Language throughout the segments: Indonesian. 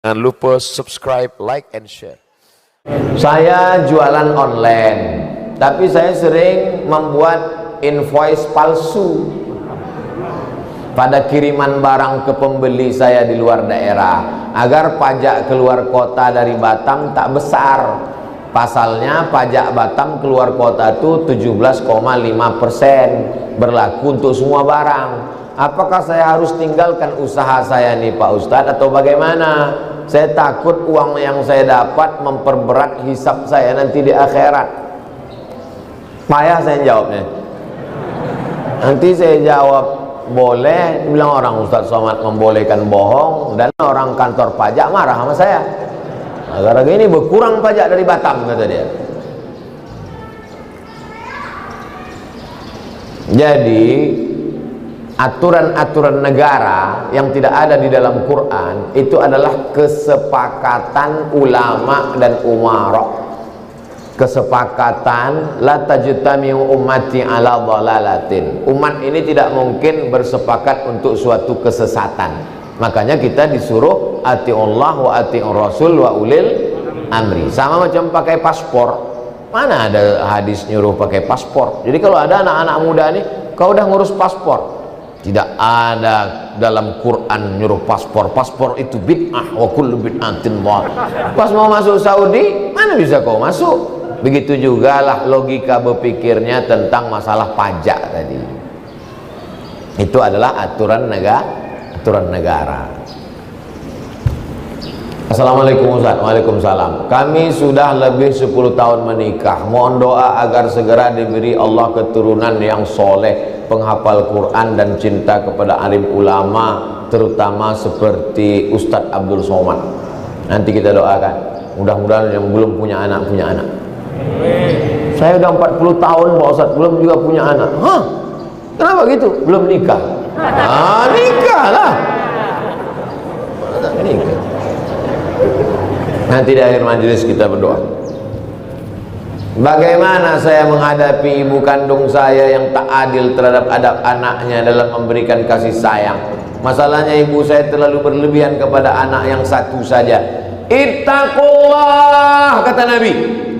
Jangan lupa subscribe, like, and share. Saya jualan online, tapi saya sering membuat invoice palsu pada kiriman barang ke pembeli saya di luar daerah, agar pajak keluar kota dari Batam tak besar. Pasalnya pajak Batam keluar kota itu 17,5%, berlaku untuk semua barang. Apakah saya harus tinggalkan usaha saya nih Pak Ustadz atau bagaimana? Saya takut uang yang saya dapat memperberat hisab saya nanti di akhirat. Payah saya jawabnya. Nanti saya jawab boleh, bilang orang Ustadz Somad membolehkan bohong, dan orang kantor pajak marah sama saya. Gara-gara ini berkurang pajak dari Batam, kata dia. Jadi aturan-aturan negara yang tidak ada di dalam Quran itu adalah kesepakatan ulama dan umara. Kesepakatan la tajtami'u ummati ala dhalalatin. Umat ini tidak mungkin bersepakat untuk suatu kesesatan. Makanya kita disuruh atiullah wa atiur rasul wa ulil amri. Sama macam pakai paspor. Mana ada hadis nyuruh pakai paspor? Jadi kalau ada anak-anak muda nih, kau udah ngurus paspor. Tidak ada dalam Quran nyuruh paspor. Paspor itu bid'ah wa kullu bid'atin dhalalah. Pas mau masuk Saudi, mana bisa kau masuk? Begitu juga lah logika berpikirnya tentang masalah pajak tadi. Itu adalah aturan negara. Assalamualaikum Ustaz. Waalaikumsalam. Kami sudah lebih 10 tahun menikah. Mohon doa agar segera diberi Allah keturunan yang soleh, penghafal Quran dan cinta kepada alim ulama, terutama seperti Ustadz Abdul Somad. Nanti kita doakan. Mudah-mudahan yang belum punya anak punya anak. Saya udah 40 tahun Pak Ustadz belum juga punya anak. Hah? Kenapa gitu? Belum nikah. Nikah lah. Nikah. Nanti di akhir majelis kita berdoa. Bagaimana saya menghadapi ibu kandung saya yang tak adil terhadap adab anaknya dalam memberikan kasih sayang? Masalahnya ibu saya terlalu berlebihan kepada anak yang satu saja. Ittaqullah, kata Nabi.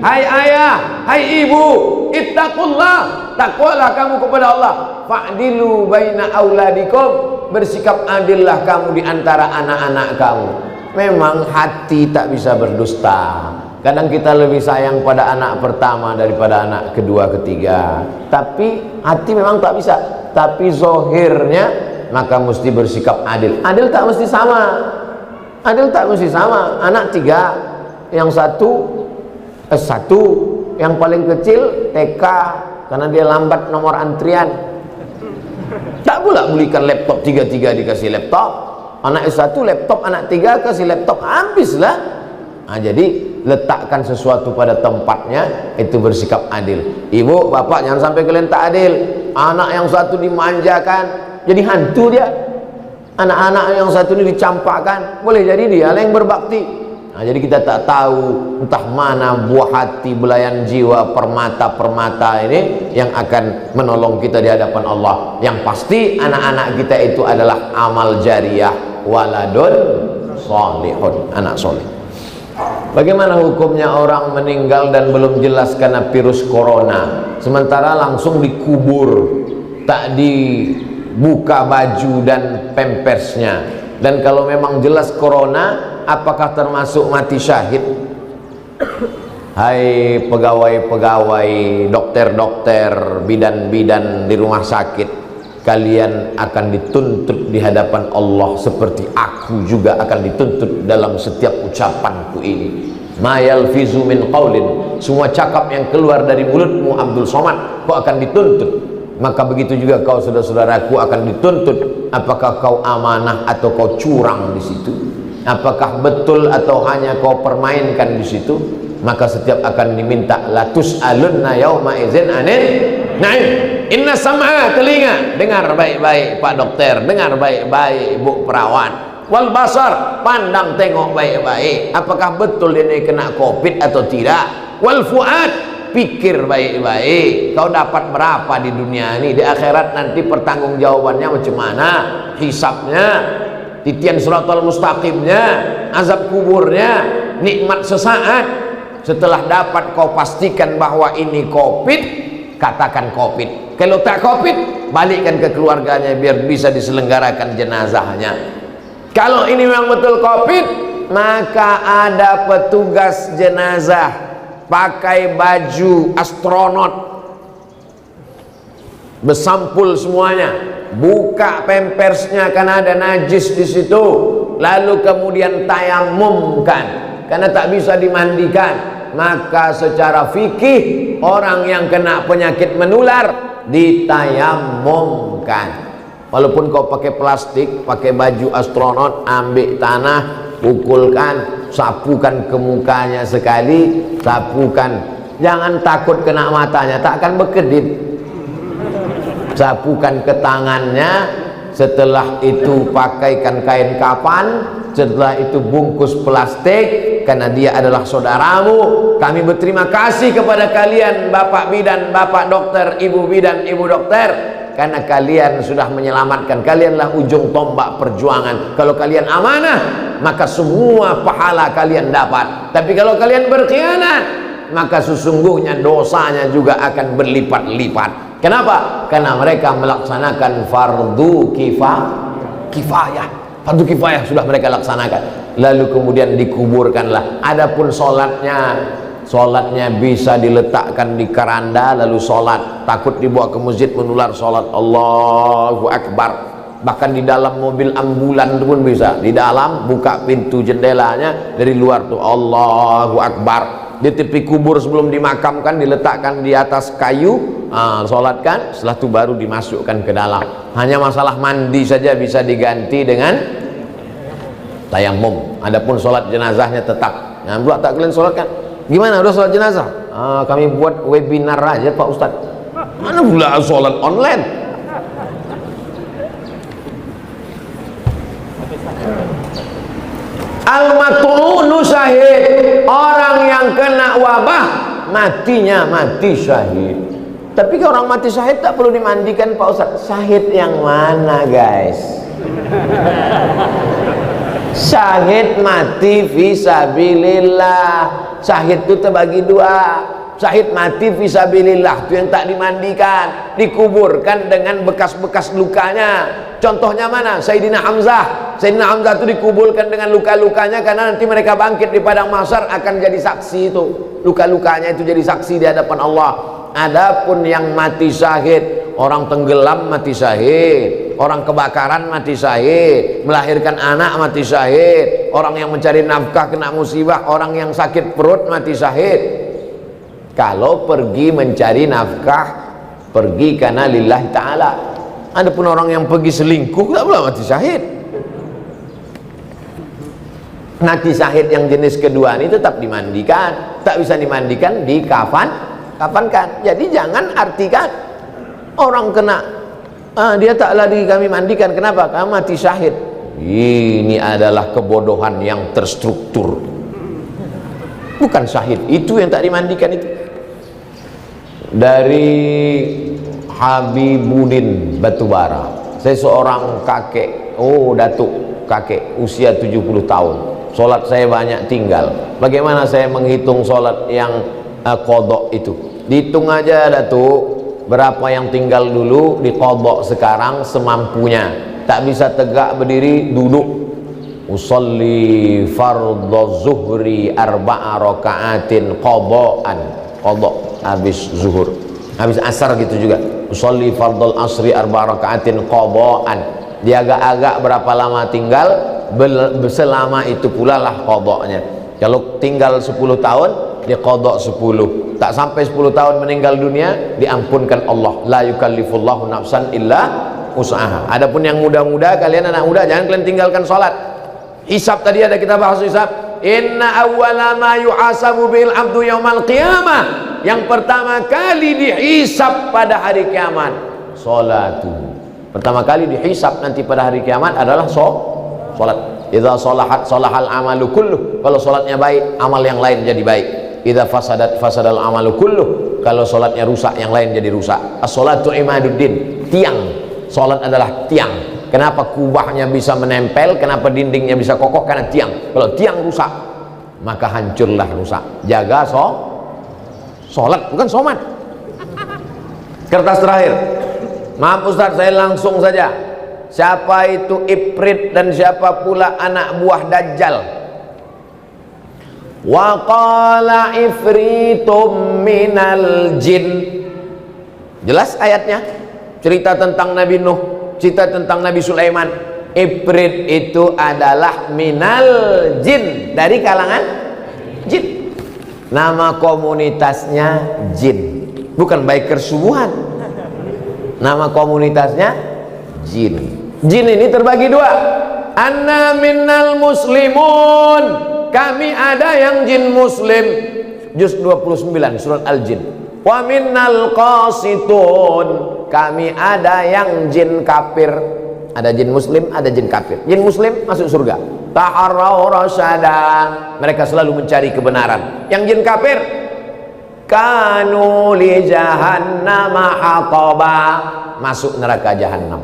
Hai ayah, hai ibu, ittaqullah, takwalah kamu kepada Allah. Fa'dilu baina auladikum, bersikap adillah kamu di antara anak-anak kamu. Memang hati tak bisa berdusta. Kadang kita lebih sayang pada anak pertama daripada anak kedua, ketiga. Tapi hati memang tak bisa. Tapi zohirnya maka mesti bersikap adil. Adil tak mesti sama. Adil tak mesti sama. Anak 3, yang satu yang paling kecil TK karena dia lambat nomor antrian. Tak pula belikan laptop 3 dikasih laptop. Anak S1 laptop, anak 3 kasih laptop, habislah. Jadi letakkan sesuatu pada tempatnya, itu bersikap adil. Ibu, bapak jangan sampai kalian tak adil. Anak yang satu dimanjakan, jadi hantu dia. Anak-anak yang satu ini dicampakkan, boleh jadi dia yang berbakti. Jadi kita tak tahu entah mana buah hati, belayan jiwa, permata-permata ini yang akan menolong kita di hadapan Allah. Yang pasti anak-anak kita itu adalah amal jariyah, waladun solihun, anak soleh. Bagaimana hukumnya orang meninggal dan belum jelas karena virus corona, sementara langsung dikubur, tak dibuka baju dan pampersnya? Dan kalau memang jelas corona, apakah termasuk mati syahid? Hai pegawai-pegawai, dokter-dokter, bidan-bidan di rumah sakit, kalian akan dituntut di hadapan Allah seperti aku juga akan dituntut dalam setiap ucapanku ini. Ma yalfizu min qaulin, semua cakap yang keluar dari mulutmu Abdul Somad, kau akan dituntut. Maka begitu juga kau saudara-saudaraku akan dituntut. Apakah kau amanah atau kau curang di situ? Apakah betul atau hanya kau permainkan di situ? Maka setiap akan diminta latus alunna yauma idzin anin na'im. Inna sam'a, telinga, dengar baik-baik Pak Dokter, dengar baik-baik Bu Perawat. Wal basar, pandang tengok baik-baik. Apakah betul ini kena Covid atau tidak? Wal fuad, pikir baik-baik. Kau dapat berapa di dunia ini? Di akhirat nanti pertanggungjawabannya macam mana? Hisabnya. titian siratal mustaqimnya, azab kuburnya, nikmat sesaat. Setelah dapat kau pastikan bahwa ini COVID, katakan COVID. Kalau tak COVID, balikkan ke keluarganya biar bisa diselenggarakan jenazahnya. Kalau ini memang betul COVID, maka ada petugas jenazah pakai baju astronot, bersampul semuanya, buka pempersnya karena ada najis di situ, lalu kemudian tayamumkan karena tak bisa dimandikan. Maka secara fikih orang yang kena penyakit menular ditayamumkan. Walaupun kau pakai plastik, pakai baju astronot, ambil tanah, pukulkan, sapukan ke mukanya sekali, sapukan. Jangan takut kena matanya, tak akan berkedip. Sapukan ke tangannya, setelah itu pakaikan kain kapan, setelah itu bungkus plastik, karena dia adalah saudaramu. Kami berterima kasih kepada kalian Bapak Bidan, Bapak Dokter, Ibu Bidan, Ibu Dokter, karena kalian sudah menyelamatkan. Kalianlah ujung tombak perjuangan. Kalau kalian amanah, maka semua pahala kalian dapat. Tapi kalau kalian berkhianat, maka sesungguhnya dosanya juga akan berlipat-lipat. Kenapa? Karena mereka melaksanakan fardu kifayah. Fardu kifayah sudah mereka laksanakan. Lalu kemudian dikuburkanlah. Adapun sholatnya bisa diletakkan di keranda lalu sholat. Takut dibawa ke masjid menular sholat. Allahu Akbar. Bahkan di dalam mobil ambulan pun bisa. Di dalam buka pintu jendelanya, dari luar tuh Allahu Akbar. Di tepi kubur sebelum dimakamkan diletakkan di atas kayu, sholatkan, setelah itu baru dimasukkan ke dalam. Hanya masalah mandi saja bisa diganti dengan tayamum. Adapun sholat jenazahnya tetap. Nah, buat tak kalian sholatkan? Gimana udah sholat jenazah? Kami buat webinar aja Pak Ustadz. Mana pula sholat online? Al-mat'unu syahid. Orang yang kena wabah matinya mati syahid. Tapi kalau orang mati syahid tak perlu dimandikan Pak Ustadz. Syahid yang mana guys? Syahid mati fisabilillah. Syahid itu terbagi dua. Syahid mati fisabilillah itu yang tak dimandikan, dikuburkan dengan bekas-bekas lukanya. Contohnya mana? Sayyidina Hamzah. Sayyidina Hamzah itu dikuburkan dengan luka-lukanya karena nanti mereka bangkit di padang mahsyar akan jadi saksi itu. Luka-lukanya itu jadi saksi di hadapan Allah. Adapun yang mati syahid, orang tenggelam mati syahid, orang kebakaran mati syahid, melahirkan anak mati syahid, orang yang mencari nafkah kena musibah, orang yang sakit perut mati syahid. Kalau pergi mencari nafkah, pergi karena lillahi ta'ala. Adapun orang yang pergi selingkuh, tak boleh mati syahid. Mati syahid yang jenis kedua ini tetap dimandikan. Tak bisa dimandikan, kafankan. Jadi jangan artikan orang kena dia tak lagi kami mandikan. Kenapa? Karena mati syahid. Ini adalah kebodohan yang terstruktur. Bukan syahid itu yang tak dimandikan itu. Dari Habibuddin Batubara. Saya seorang kakek, datuk kakek usia 70 tahun. Solat saya banyak tinggal. Bagaimana saya menghitung solat yang qadha itu? Dihitung aja datuk, berapa yang tinggal dulu di qadha sekarang semampunya. Tak bisa tegak berdiri, duduk. Usolli fardhu zuhri arba'a raka'atin qadha'an. Qadha habis zuhur, habis asar gitu juga. Usolli fardhu asri arba'a raka'atin qadha'an. Dia agak-agak berapa lama tinggal, selama itu pula lah qadha'nya. Kalau tinggal 10 tahun, dia qadha 10. Tak sampai 10 tahun meninggal dunia, diampunkan Allah. La yukallifullahu nafsan illa usaha. Adapun yang muda-muda, kalian anak muda, jangan kalian tinggalkan sholat. Hisab tadi ada kita bahas hisab. Inna awwala ma yuhasabu bil abdu yaumal qiyamah. Yang pertama kali dihisab pada hari kiamat, salatu. Pertama kali dihisab nanti pada hari kiamat adalah salat. Idza salahat salahal amalu kulluh. Kalau salatnya baik, amal yang lain jadi baik. Idza fasadat fasadal amalu kulluh. Kalau salatnya rusak, yang lain jadi rusak. As-salatu imaduddin. Tiang. Salat adalah tiang. Kenapa kubahnya bisa menempel? Kenapa dindingnya bisa kokoh? Karena tiang. Kalau tiang rusak, maka hancurlah rusak. Jaga sholat, bukan somat. Kertas terakhir. Maaf Ustaz, saya langsung saja. Siapa itu Ifrit dan siapa pula anak buah Dajjal? Wa qala ifritum minal jin. Jelas ayatnya. Cerita tentang Nabi Nuh, cerita tentang Nabi Sulaiman. Ifrit itu adalah minal jin, dari kalangan jin. Nama komunitasnya jin, bukan bikers subuhan. Nama komunitasnya jin. Jin ini terbagi dua. Anna minnal muslimun, kami ada yang jin muslim, juz 29 surat Al-Jin. Wa minnal qasitun, kami ada yang jin kafir. Ada jin muslim, ada jin kafir. Jin muslim masuk surga, taharrau rasyada, mereka selalu mencari kebenaran. Yang jin kafir, kanu li jahannama hataba, masuk neraka jahannam.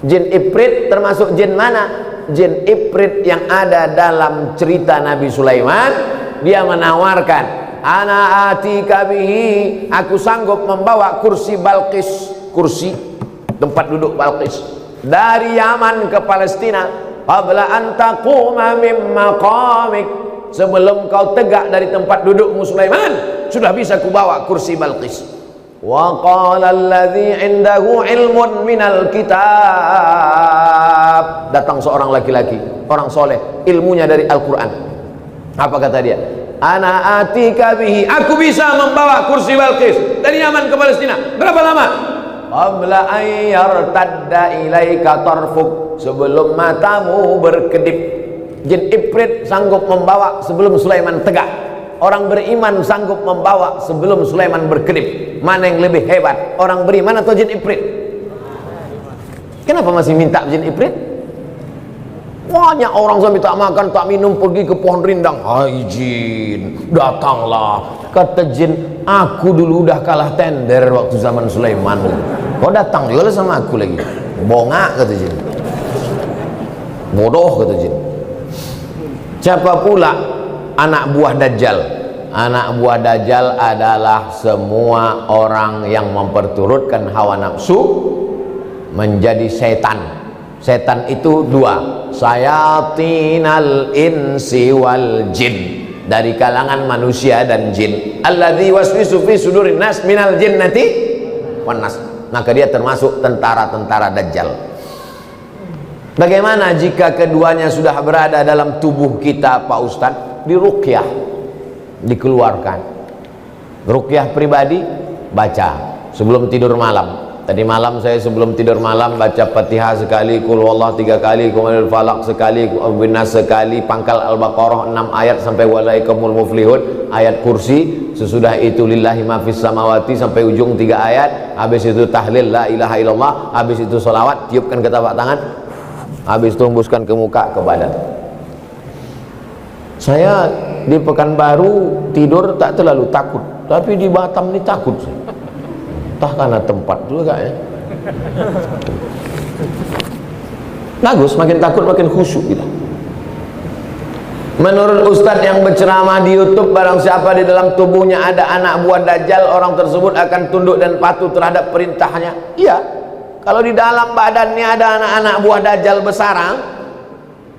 Jin Ifrit termasuk jin mana? Jin Ifrit yang ada dalam cerita Nabi Sulaiman. Dia menawarkan, ana atika bihi, aku sanggup membawa kursi Balqis, kursi tempat duduk Balqis, dari Yaman ke Palestina. Qabla an taquma min maqamik, sebelum kau tegak dari tempat dudukmu Sulaiman, sudah bisa kubawa kursi Balqis. Wa qala alladhi indahu ilmun minal kitab, datang seorang laki-laki, orang soleh, ilmunya dari Al-Quran. Apa kata dia? Ana atika bihi, aku bisa membawa kursi Balqis dari Yaman ke Palestina. Berapa lama? Qabla an yartadda ilaika tarfuk, sebelum matamu berkedip. Jin Ifrit sanggup membawa sebelum Sulaiman tegak. Orang beriman sanggup membawa sebelum Sulaiman berkedip. Mana yang lebih hebat, orang beriman atau jin Ifrit? Kenapa masih minta jin Ifrit? Banyak orang sampai tak makan tak minum pergi ke pohon rindang. Hai jin, datanglah. Kata jin, aku dulu udah kalah tender waktu zaman Sulaiman. Kau datang juga sama aku lagi. Bongak, kata jin. Bodoh, kata jin. Siapa pula anak buah Dajjal? Anak buah Dajjal adalah semua orang yang memperturutkan hawa nafsu menjadi setan. Setan itu dua, sayatinal insi wal jin, dari kalangan manusia dan jin. Alladzi waswisu fi sudurin nas minal jinnati wan nas. Maka dia termasuk tentara-tentara Dajjal. Bagaimana jika keduanya sudah berada dalam tubuh kita, Pak Ustadz? Diruqyah, dikeluarkan. Ruqyah pribadi, baca sebelum tidur malam. Tadi malam saya sebelum tidur malam baca Fatihah sekali, Qul huwallahu 3 kali, Qul falaq sekali, Qul nas sekali, pangkal Al-Baqarah 6 ayat sampai walaikumul muflihun, ayat kursi. Sesudah itu lillahi ma fis samawati sampai ujung 3 ayat. Habis itu tahlil la ilaha illallah, habis itu selawat, tiupkan ke telapak tangan, habis itu hembuskan ke muka, ke badan. Saya di Pekanbaru tidur tak terlalu takut, tapi di Batam ini takut. Entah karena tempat juga ya. Bagus, makin takut makin khusyuk kita. Menurut Ustadz yang berceramah di YouTube, barang siapa di dalam tubuhnya ada anak buah Dajjal, orang tersebut akan tunduk dan patuh terhadap perintahnya. Iya, kalau di dalam badannya ada anak-anak buah Dajjal besarang,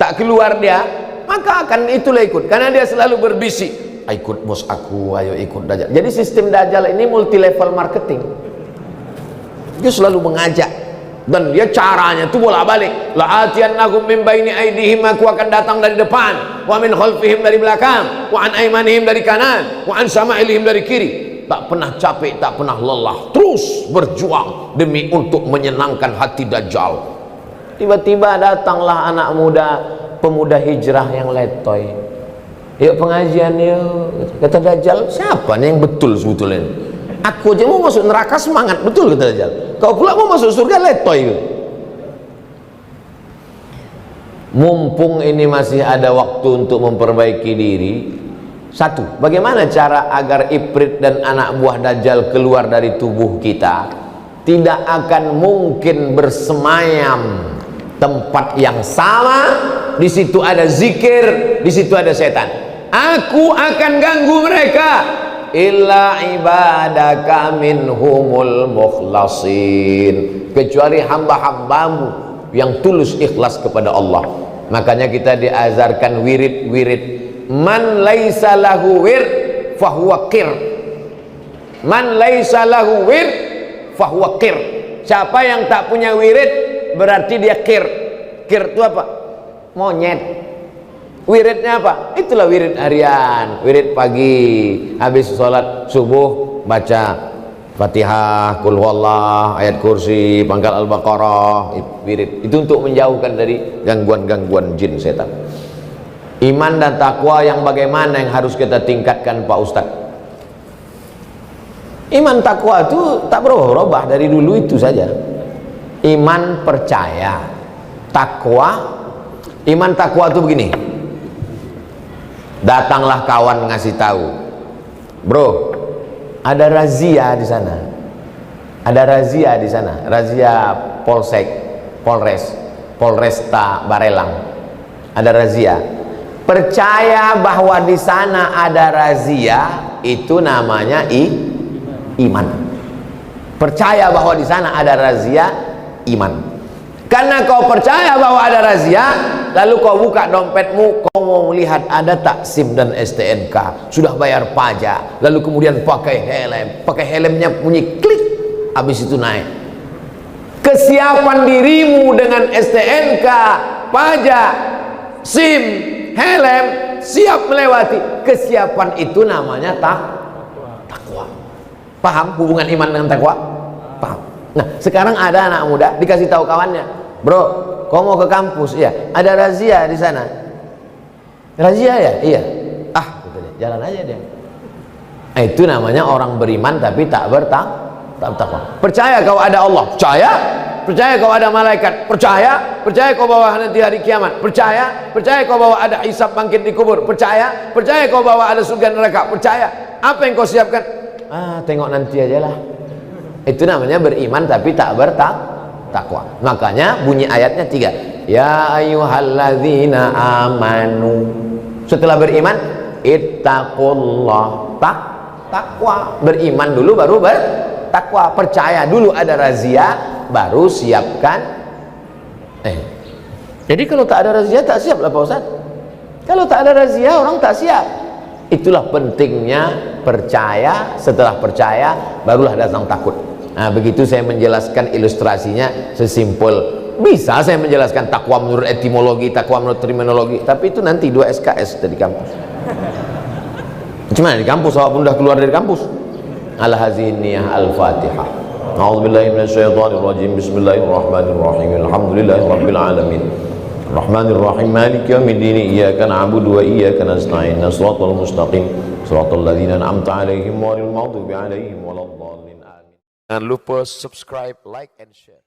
tak keluar dia, maka akan itulah ikut, karena dia selalu berbisik, ikut bos aku, ayo ikut Dajjal. Jadi sistem Dajjal ini multi level marketing. Dia selalu mengajak, dan dia caranya itu bolak-balik. La'atiyannahum min baini aydihim, aku akan datang dari depan, wa min khalfihim, dari belakang, wa an aymanihim, dari kanan, wa an sama'ilihim, dari kiri. Tak pernah capek, tak pernah lelah, terus berjuang demi untuk menyenangkan hati Dajjal. Tiba-tiba datanglah anak muda, pemuda hijrah yang letoy. Yuk pengajian yuk. Kata Dajjal, siapa nih yang betul sebetulnya? Aku aja mau masuk neraka semangat betul, kata Dajjal. Kau pula mau masuk surga letoy. Mumpung ini masih ada waktu untuk memperbaiki diri. Satu, bagaimana cara agar Ifrit dan anak buah Dajjal keluar dari tubuh kita? tidak akan mungkin bersemayam tempat yang sama. Di situ ada zikir, di situ ada setan. Aku akan ganggu mereka illa ibadaka minhumul mukhlasin, kecuali hamba-hambamu yang tulus ikhlas kepada Allah. Makanya kita diazarkan wirid-wirid. Man laisa lahu wird fahuwa qir. Man laisa lahu wird fahuwa qir. Siapa yang tak punya wirid berarti dia qir. Qir itu apa? Monyet. Wiridnya apa? Itulah wirid harian, wirid pagi, habis sholat subuh baca Fatihah, Qul huwallah, ayat kursi, pangkal Al-Baqarah, wirid. Itu untuk menjauhkan dari gangguan-gangguan jin setan. Iman dan takwa yang bagaimana yang harus kita tingkatkan Pak Ustadz? Iman takwa itu tak berubah dari dulu itu saja. Iman percaya, takwa. Iman takwa itu begini. Datanglah kawan ngasih tahu, bro, ada razia di sana, ada razia di sana, razia Polsek, Polresta Barelang, ada razia. Percaya bahwa di sana ada razia, itu namanya iman. Percaya bahwa di sana ada razia, iman. Karena kau percaya bahwa ada razia, lalu kau buka dompetmu, kau mau melihat ada tak SIM dan STNK, sudah bayar pajak, lalu kemudian pakai helmnya bunyi klik, habis itu naik. Kesiapan dirimu dengan STNK, pajak, SIM, helm, siap melewati. Kesiapan itu namanya takwa. Paham hubungan iman dengan takwa? Paham. Nah, sekarang ada anak muda dikasih tahu kawannya, bro, kau mau ke kampus? Iya. Ada razia di sana. Razia ya? Iya. Ah, gitu deh. Jalan aja dia. Itu namanya orang beriman tapi tak bertakwa. Percaya kau ada Allah? Percaya. Percaya kau ada malaikat? Percaya. Percaya kau bahwa nanti hari kiamat? Percaya. Percaya kau bahwa ada hisab bangkit di kubur? Percaya. Percaya kau bahwa ada surga neraka? Percaya. Apa yang kau siapkan? Tengok nanti aja lah. Itu namanya beriman tapi tak bertakwa. Makanya bunyi ayatnya 3. Ya ayyuhalladzina amanu. Setelah beriman, ittaqullah. Takwa. Beriman dulu baru bertakwa. Percaya dulu ada razia, baru siapkan. Jadi kalau tak ada razia tak siap lah Pak Ustaz. Kalau tak ada razia orang tak siap. Itulah pentingnya percaya. Setelah percaya barulah datang takut. Nah, begitu saya menjelaskan ilustrasinya sesimpel. Bisa saya menjelaskan takwa menurut etimologi, takwa menurut terminologi, tapi itu nanti 2 SKS dari kampus. Cuman di kampus, awak pun dah keluar dari kampus. Al-Haziniyah Al-Fatihah. A'udzubillahi minasyaitonirrajim. Bismillahirrahmanirrahim. Alhamdulillahirabbil alamin. Rahmanirrahim. Maliki yaumiddin. Iyyaka na'budu wa iyyaka nasta'in. Shiratal mustaqim. Shiratal ladzina an'amta 'alaihim ghairil maghdubi 'alaihim waladdallin. Jangan lupa subscribe, like, and share.